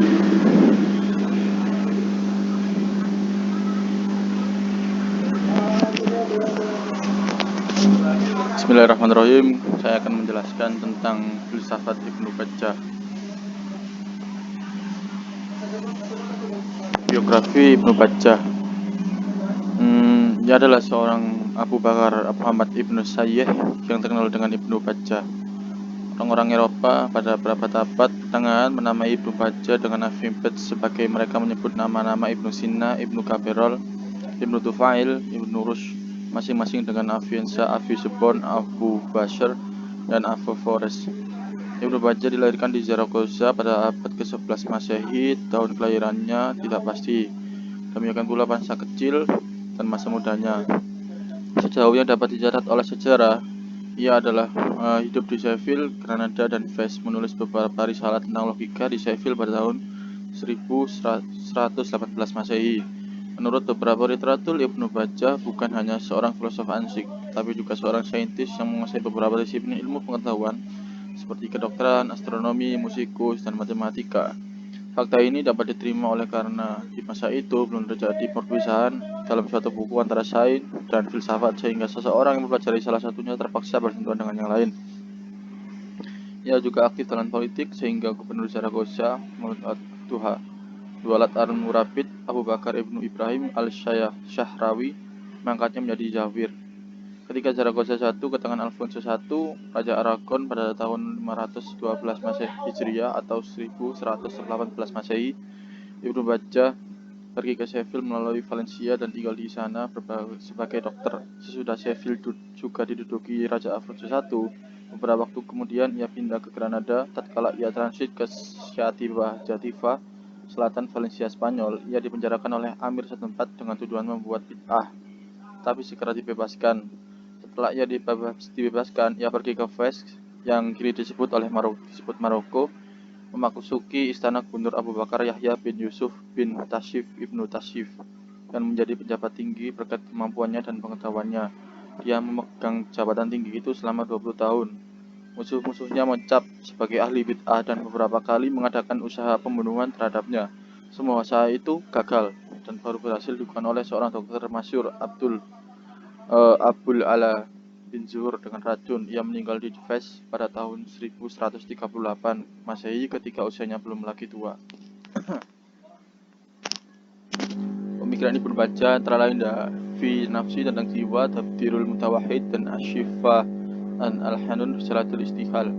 Bismillahirrahmanirrahim. Saya akan menjelaskan tentang filsafat Ibnu Bajjah. Biografi Ibnu Bajjah. Dia adalah seorang Abu Bakar Muhammad Ibnu Sayyih yang terkenal dengan Ibnu Bajjah. Orang-orang Eropa pada beberapa abad pertengahan menamai Ibnu Bajjah dengan alfabet sebagai mereka menyebut nama-nama Ibnu Sina, Ibnu Kabirol, Ibnu Tufail, Ibnu Rushd, masing-masing dengan Afiansa, Afisubon, Abu Bashar, dan Abu Forest. Ibnu Bajjah dilahirkan di Zaragoza pada abad ke-11 Masehi. Tahun kelahirannya tidak pasti. Demikian pula masa kecil dan masa mudanya. Sejauh yang dapat dicatat oleh sejarah, ia adalah hidup di Sheffield, Granada, dan Fez. Menulis beberapa risalah tentang logika di Sheffield pada tahun 1118 Masehi. Menurut beberapa literatur, Ibnu Bajjah bukan hanya seorang filosof ansik, tapi juga seorang saintis yang menguasai beberapa disiplin ilmu pengetahuan seperti kedokteran, astronomi, musikus, dan matematika. Fakta ini dapat diterima oleh karena di masa itu belum terjadi perpisahan dalam suatu buku antara sains dan filsafat, sehingga seseorang yang mempelajari salah satunya terpaksa bersentuhan dengan yang lain. Ia juga aktif dalam politik, sehingga Gubernur Zaragoza Dualat al-Murabit Abu Bakar Ibnu Ibrahim al-Shahrawi mengangkatnya menjadi Zawir. Ketika Zaragoza jatuh ke tangan Alfonso I, Raja Aragon pada tahun 512 Masehi Hijriah atau 1118 Masehi, Ibnu Bajjah pergi ke Sheffield melalui Valencia dan tinggal di sana sebagai dokter. Sesudah Sheffield juga diduduki Raja Alfonso I, beberapa waktu kemudian ia pindah ke Granada. Tatkala ia transit ke Jativa, selatan Valencia, Spanyol, ia dipenjarakan oleh Amir setempat dengan tuduhan membuat bid'ah, tapi segera dibebaskan. Setelah ia dibebaskan, ia pergi ke Fez yang kini disebut Maroko, memasuki istana Gubernur Abu Bakar Yahya bin Yusuf bin Tashif Ibnu Tashif, dan menjadi pejabat tinggi berkat kemampuannya dan pengetahuannya. Dia memegang jabatan tinggi itu selama 20 tahun. Musuh-musuhnya mencap sebagai ahli bid'ah dan beberapa kali mengadakan usaha pembunuhan terhadapnya. Semua usaha itu gagal dan baru berhasil dilakukan oleh seorang dokter masyhur Abul Ala bin Zuhur dengan racun. Ia meninggal di Fez pada tahun 1138 Masehi ketika usianya belum lagi tua. Pemikiran Ibnu Bajjah antara lain fi nafsi tentang jiwa, tabdirul mutawahhid, dan asyifa dan al-hanun salatul istihal.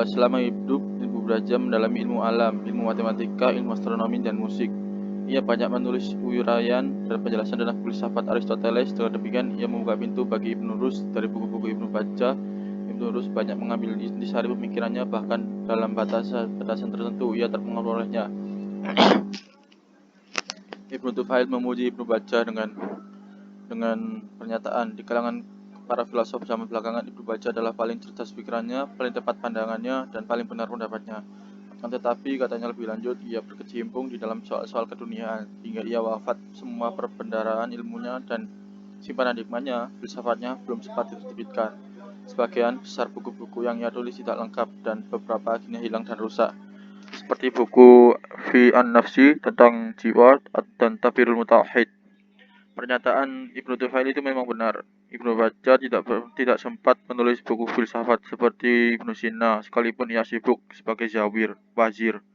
Selama hidup, Ibnu Bajjah mendalami ilmu alam, ilmu matematika, ilmu astronomi, dan musik. Ia banyak menulis uraian dan penjelasan tentang filsafat Aristoteles. Dengan demikian, ia membuka pintu bagi Ibnu Rushd dari buku-buku Ibnu Bajjah. Ibnu Rushd banyak mengambil intisari pemikirannya, bahkan dalam batasan tertentu ia terpengaruh olehnya. Ibnu Tufail memuji Ibnu Bajjah dengan pernyataan, di kalangan para filosof zaman belakangan, Ibnu Bajjah adalah paling cerdas pikirannya, paling tepat pandangannya, dan paling benar pendapatnya. Tetapi, katanya lebih lanjut, ia berkecimpung di dalam soal-soal keduniaan, hingga ia wafat. Semua perbendaharaan ilmunya dan simpanan hikmahnya, filsafatnya, belum sempat diterbitkan. Sebagian besar buku-buku yang ia tulis tidak lengkap, dan beberapa akhirnya hilang dan rusak, seperti buku Fi an-Nafsi tentang jiwa dan Tabirul Mutawahhid. Pernyataan Ibnu Tufail itu memang benar. Ibnu Bajjah tidak sempat menulis buku filsafat seperti Ibnu Sina, sekalipun ia sibuk sebagai wazir.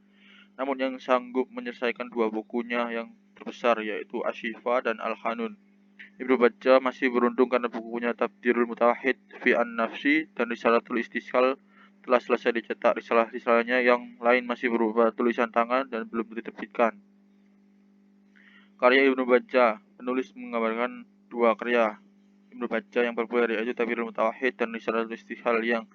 Namun yang sanggup menyelesaikan dua bukunya yang terbesar, yaitu Asyifa dan Al-Hanun. Ibnu Bajjah masih beruntung karena bukunya Tabdirul Mutawahhid, Fi an-Nafsi, dan Risalatul Istisqal telah selesai dicetak. Risalah-risalahnya yang lain masih berupa tulisan tangan dan belum diterbitkan. Karya Ibnu Bajjah. Penulis menggambarkan dua karya Ibnu Bajjah yang populer, yaitu Tabirul Mutawahhid dan Risalatul Istisqal yang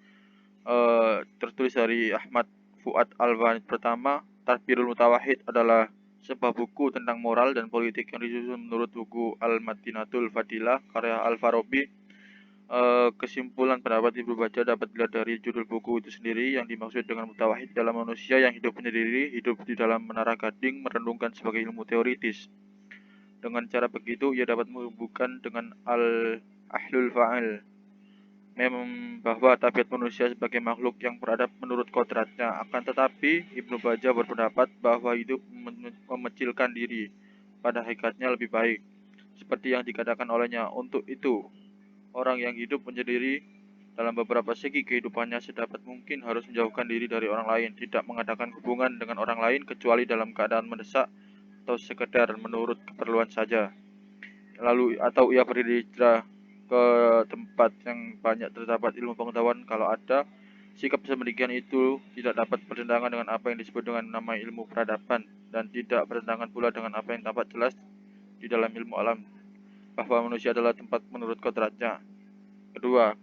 tertulis dari Ahmad Fuad Al-Wanid. Pertama, Tabirul Mutawahhid adalah sebuah buku tentang moral dan politik yang disusun menurut buku Al-Madinatul Fadilah karya Al-Farabi. Kesimpulan pendapat Ibnu Bajjah dapat dilihat dari judul buku itu sendiri. Yang dimaksud dengan mutawahhid adalah manusia yang hidup sendiri, hidup di dalam menara gading, merenungkan sebagai ilmu teoritis. Dengan cara begitu, ia dapat menghubungkan dengan al-ahlul fa'il, memang bahwa tabiat manusia sebagai makhluk yang beradab menurut kodratnya. Akan tetapi, Ibnu Bajjah berpendapat bahwa hidup memecilkan diri pada hakikatnya lebih baik. Seperti yang dikatakan olehnya, untuk itu, orang yang hidup menyendiri dalam beberapa segi kehidupannya sedapat mungkin harus menjauhkan diri dari orang lain, tidak mengadakan hubungan dengan orang lain kecuali dalam keadaan mendesak atau sekedar menurut keperluan saja. Lalu atau ia berhijrah ke tempat yang banyak terdapat ilmu pengetahuan kalau ada. Sikap sedemikian itu tidak dapat bertentangan dengan apa yang disebut dengan nama ilmu peradaban dan tidak bertentangan pula dengan apa yang tampak jelas di dalam ilmu alam bahwa manusia adalah tempat menurut kodratnya. Kedua,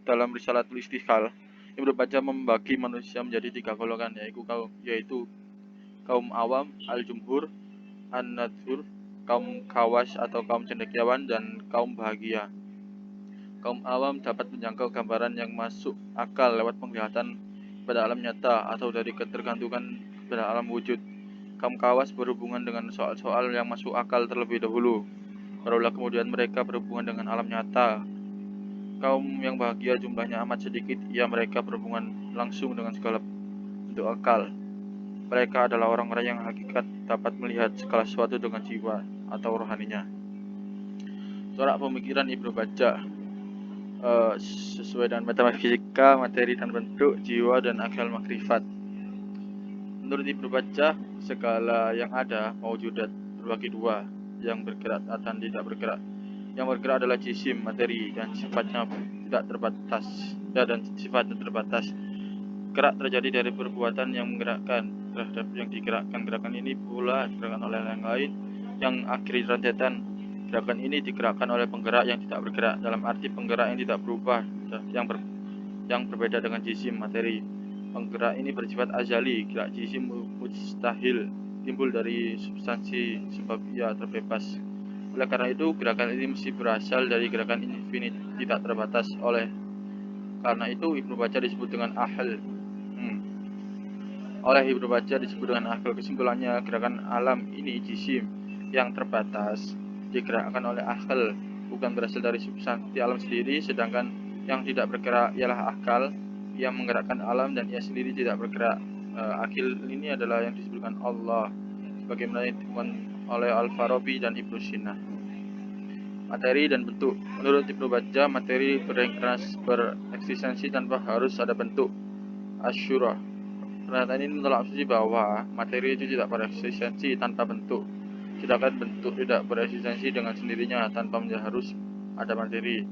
dalam Risalatul Istiqlal, Ibnu Bajjah membagi manusia menjadi 3 golongan, yaitu kaum awam, al-jumhur, an-nadhur, kaum khawas atau kaum cendekiawan, dan kaum bahagia. Kaum awam dapat menjangkau gambaran yang masuk akal lewat penglihatan pada alam nyata atau dari ketergantungan pada alam wujud. Kaum khawas berhubungan dengan soal-soal yang masuk akal terlebih dahulu, barulah kemudian mereka berhubungan dengan alam nyata. Kaum yang bahagia jumlahnya amat sedikit, mereka berhubungan langsung dengan segala bentuk akal. Mereka adalah orang-orang yang hakikat dapat melihat segala sesuatu dengan jiwa atau rohaninya. Corak pemikiran Ibnu Bajjah sesuai dengan metafisika, materi dan bentuk, jiwa dan akal makrifat. Menurut Ibnu Bajjah, segala yang ada maujudat terbagi dua, yang bergerak dan tidak bergerak. Yang bergerak adalah jisim, materi, dan sifatnya terbatas. Gerak terjadi dari perbuatan yang menggerakkan terhadap yang digerakkan. Gerakan ini pula digerakkan oleh yang lain yang akhiri rentetan. Gerakan ini digerakkan oleh penggerak yang tidak bergerak, dalam arti penggerak yang tidak berubah, yang berbeda dengan jisim, materi. Penggerak ini bersifat azali, gerak jisim mustahil, timbul dari substansi sebab ia terbebas. Oleh karena itu, gerakan ini mesti berasal dari gerakan infinite, tidak terbatas. Oleh karena itu, Ibnu Bajjah disebut dengan ahl. Kesimpulannya, gerakan alam ini jisim yang terbatas digerakkan oleh akal, bukan berasal dari substansi alam sendiri, sedangkan yang tidak bergerak ialah akal yang menggerakkan alam dan ia sendiri tidak bergerak. Akil ini adalah yang disebutkan Allah, sebagaimana ditemukan oleh Al-Farabi dan Ibnu Sina. Materi dan bentuk. Menurut Ibnu Bajjah, materi bereksistensi tanpa harus ada bentuk. Asyura. Pernyataan ini menolak asumsi bahwa materi itu tidak bereksistensi tanpa bentuk, sedangkan bentuk tidak bereksistensi dengan sendirinya tanpa harus ada materi.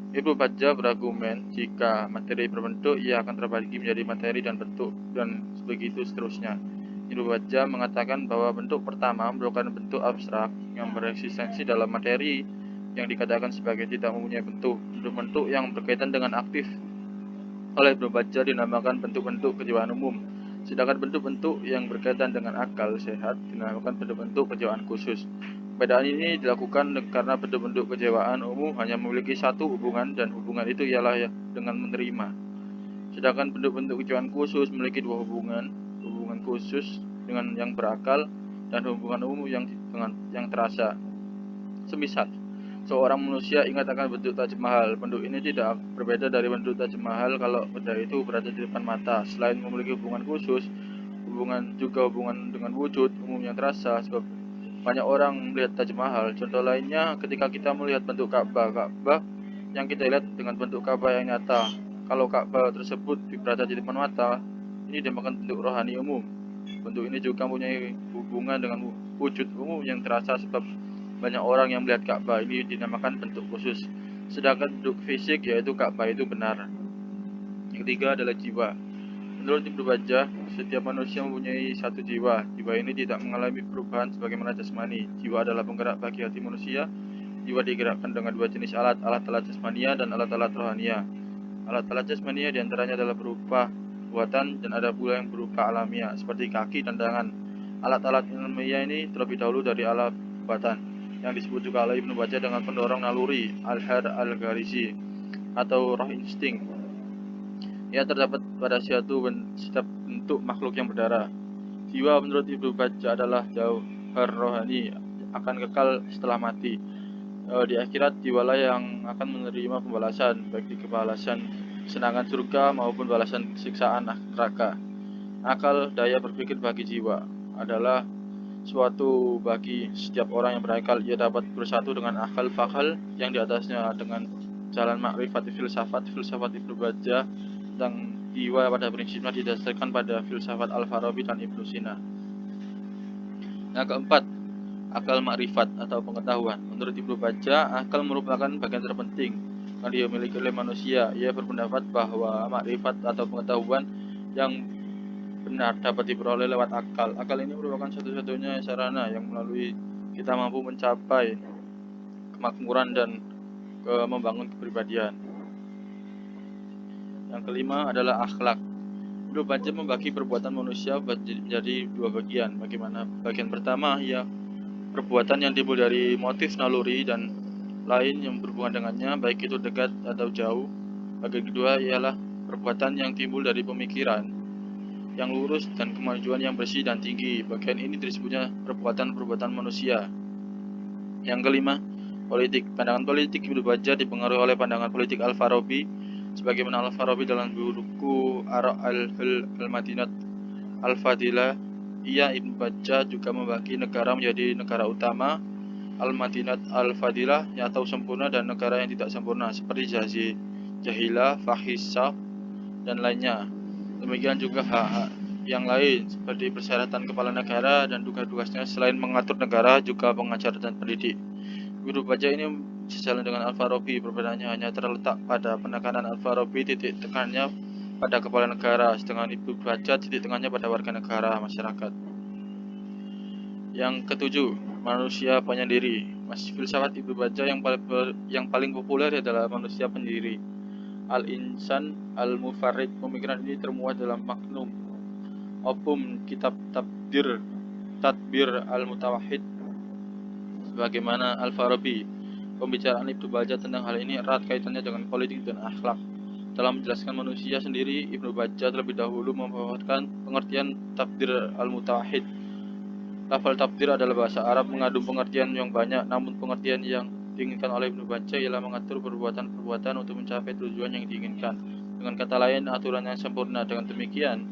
Ibnu Bajjah berargumen jika materi berbentuk, ia akan terbagi menjadi materi dan bentuk, dan begitu seterusnya. Ibnu Bajjah mengatakan bahwa bentuk pertama merupakan bentuk abstrak yang bereksistensi dalam materi yang dikatakan sebagai tidak mempunyai bentuk. Bentuk yang berkaitan dengan aktif oleh Ibnu Bajjah dinamakan bentuk-bentuk kejiwaan umum, sedangkan bentuk-bentuk yang berkaitan dengan akal sehat dinamakan bentuk-bentuk kejiwaan khusus. Perbedaan ini dilakukan karena bentuk-bentuk kejiwaan umum hanya memiliki satu hubungan, dan hubungan itu ialah dengan menerima. Sedangkan bentuk-bentuk kejiwaan khusus memiliki dua hubungan khusus dengan yang berakal dan hubungan umum yang terasa. Semisal seorang manusia ingat akan bentuk Taj Mahal. Bentuk ini tidak berbeda dari bentuk Taj Mahal kalau benda itu berada di depan mata. Selain memiliki hubungan khusus, hubungan dengan wujud umum yang terasa, sebab banyak orang melihat Taj Mahal. Contoh lainnya, ketika kita melihat bentuk Ka'bah yang kita lihat dengan bentuk Ka'bah yang nyata. Kalau Ka'bah tersebut berada di depan mata, ini dinamakan bentuk rohani umum. Bentuk ini juga mempunyai hubungan dengan wujud umum yang terasa, sebab banyak orang yang melihat Ka'bah. Ini dinamakan bentuk khusus. Sedangkan bentuk fisik, yaitu Ka'bah itu benar. Yang ketiga adalah jiwa. Menurut Ibnu Bajjah, setiap manusia mempunyai satu jiwa. Jiwa ini tidak mengalami perubahan sebagaimana jasmani. Jiwa adalah penggerak bagi hati manusia. Jiwa digerakkan dengan dua jenis alat-alat jasmania dan alat-alat rohania. Alat-alat jasmania diantaranya adalah berupa buatan, dan ada pula yang berupa alamiah, seperti kaki dan tangan. Alat-alat ilmiah ini terlebih dahulu dari alat buatan, yang disebut juga oleh Ibnu Bajjah dengan pendorong naluri, al-had al-gharisi, atau roh insting. Ia terdapat pada setiap bentuk makhluk yang berdarah. Jiwa menurut Ibnu Bajjah adalah jauhar rohani, akan kekal setelah mati. Di akhirat jiwalah yang akan menerima pembalasan, baik di balasan kesenangan surga maupun balasan siksaan neraka. Akal, daya berpikir bagi jiwa adalah suatu bagi setiap orang yang berakal. Ia dapat bersatu dengan akal fakal yang di atasnya dengan jalan makrifat filsafat Ibnu Bajjah tentang jiwa pada prinsipnya didasarkan pada filsafat Al-Farabi dan Ibnu Sina. Yang keempat, akal makrifat atau pengetahuan. Menurut Ibnu Bajjah, akal merupakan bagian terpenting yang dimiliki oleh manusia. Ia berpendapat bahwa makrifat atau pengetahuan yang benar dapat diperoleh lewat akal. Akal ini merupakan satu-satunya sarana yang melalui kita mampu mencapai kemakmuran dan membangun kepribadian. Yang kelima adalah akhlak. Ibnu Bajjah membagi perbuatan manusia menjadi dua bagian. Bagaimana? Bagian pertama, ya, perbuatan yang timbul dari motif naluri dan lain yang berhubungan dengannya, baik itu dekat atau jauh. Bagian kedua ialah perbuatan yang timbul dari pemikiran yang lurus dan kemajuan yang bersih dan tinggi. Bagian ini disebutnya perbuatan-perbuatan manusia. Yang kelima, politik. Pandangan politik Ibnu Bajjah dipengaruhi oleh pandangan politik Al-Farabi. Sebagaimana Al-Farabi dalam buku Ara' al-Madinat Al-Fadilah, ia Ibnu Bajjah juga membagi negara menjadi negara utama, Al-Madinat Al-Fadilah atau sempurna, dan negara yang tidak sempurna seperti Jahilah, Fahisah, dan lainnya. Demikian juga hak-hak yang lain seperti persyaratan kepala negara dan tugas-tugasnya selain mengatur negara juga pengajar dan pendidik. Ibnu Bajjah ini sejalan dengan Al-Farabi. Perbedaannya hanya terletak pada penekanan Al-Farabi titik tekannya pada kepala negara, sedangkan Ibnu Bajjah titik tekannya pada warga negara masyarakat. Yang ketujuh, manusia penyendiri. Filsafat Ibnu Bajjah yang paling populer adalah manusia penyendiri. Al-Insan Al-Mufarrid. Pemikiran ini termuat dalam Magnum Opum Kitab Tadbir Al-Mutawahhid. Sebagaimana Al-Farabi, pembicaraan Ibnu Bajjah tentang hal ini erat kaitannya dengan politik dan akhlak. Dalam menjelaskan manusia sendiri, Ibnu Bajjah terlebih dahulu membawakan pengertian Tadbir Al-Mutawahhid. Lafal takdir adalah bahasa Arab mengandung pengertian yang banyak, namun pengertian yang diinginkan oleh Ibnu Bajjah ialah mengatur perbuatan-perbuatan untuk mencapai tujuan yang diinginkan. Dengan kata lain, aturan yang sempurna. Dengan demikian,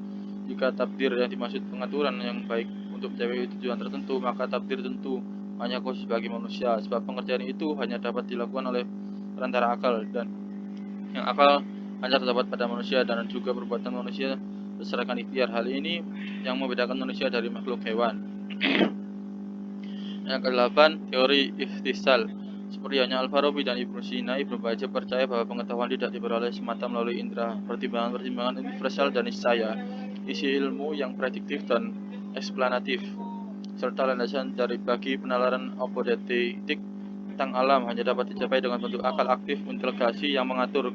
jika takdir yang dimaksud pengaturan yang baik untuk mencapai tujuan tertentu, maka takdir tentu hanya khusus bagi manusia, sebab pengertian itu hanya dapat dilakukan oleh perantara akal, dan yang akal hanya terdapat pada manusia, dan juga perbuatan manusia berdasarkan ikhtiar. Hal ini yang membedakan manusia dari makhluk hewan. Yang ke-8, teori ihtisal. Seperti hanya Al-Farabi dan Ibnu Sina, Ibnu Bajjah percaya bahwa pengetahuan tidak diperoleh semata melalui indera. Pertimbangan-pertimbangan universal dan niscaya, isi ilmu yang prediktif dan eksplanatif, serta landasan dari bagi penalaran apodetik tentang alam hanya dapat dicapai dengan bentuk akal aktif integrasi yang mengatur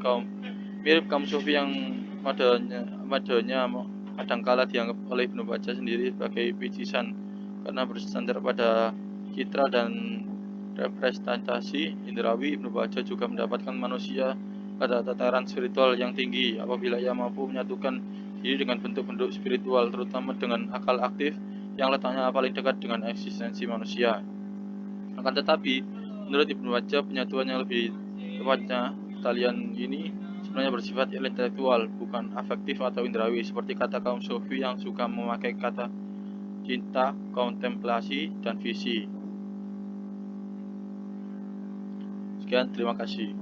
mirip kaum sufi yang madanya kadangkala dianggap oleh Ibnu Bajjah sendiri sebagai picisan karena bersandar pada citra dan representasi indrawi. Ibnu Bajjah juga mendapatkan manusia pada tataran spiritual yang tinggi apabila ia mampu menyatukan diri dengan bentuk-bentuk spiritual, terutama dengan akal aktif yang letaknya paling dekat dengan eksistensi manusia. Akan tetapi, menurut Ibnu Bajjah, penyatuan yang lebih tepatnya talian ini sebenarnya bersifat intelektual, bukan afektif atau indrawi, seperti kata kaum sufi yang suka memakai kata cinta, kontemplasi, dan visi. Sekian, terima kasih.